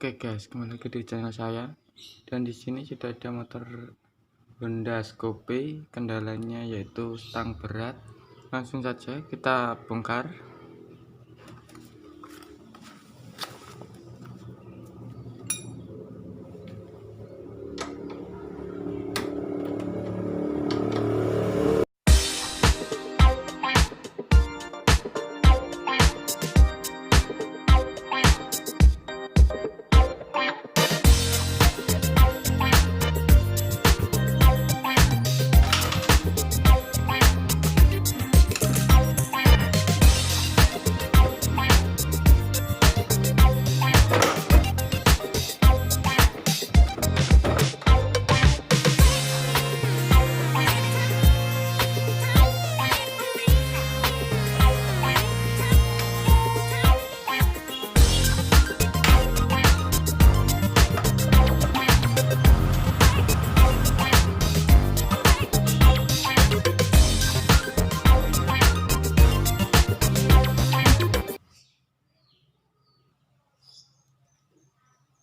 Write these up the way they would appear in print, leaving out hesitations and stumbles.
Oke guys, kembali lagi di channel saya. Dan di sini sudah ada motor Honda Scoopy, kendalanya yaitu setang berat. Langsung saja kita bongkar.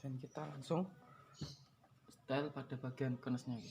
Dan kita langsung setel pada bagian konesnya.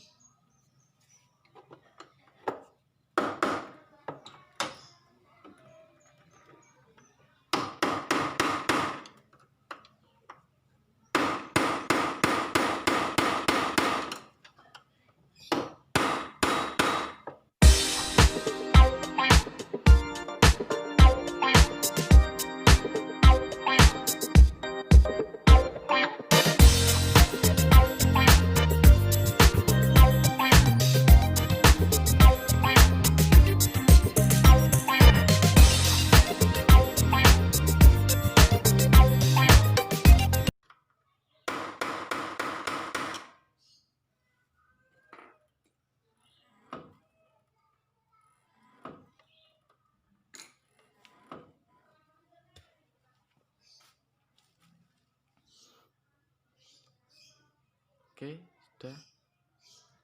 Oke, sudah.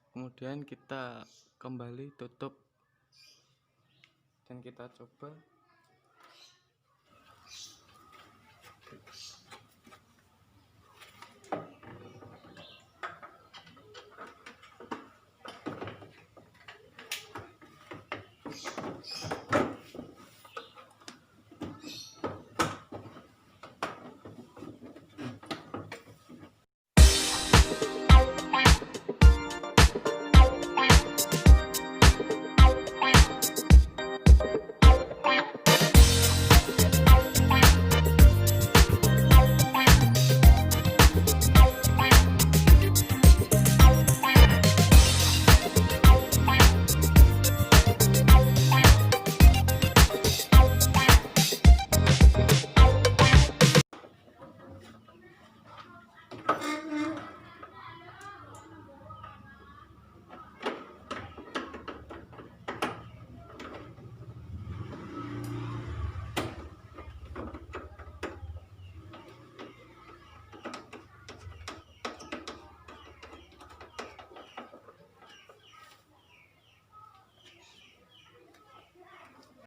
Kemudian kita kembali tutup dan kita coba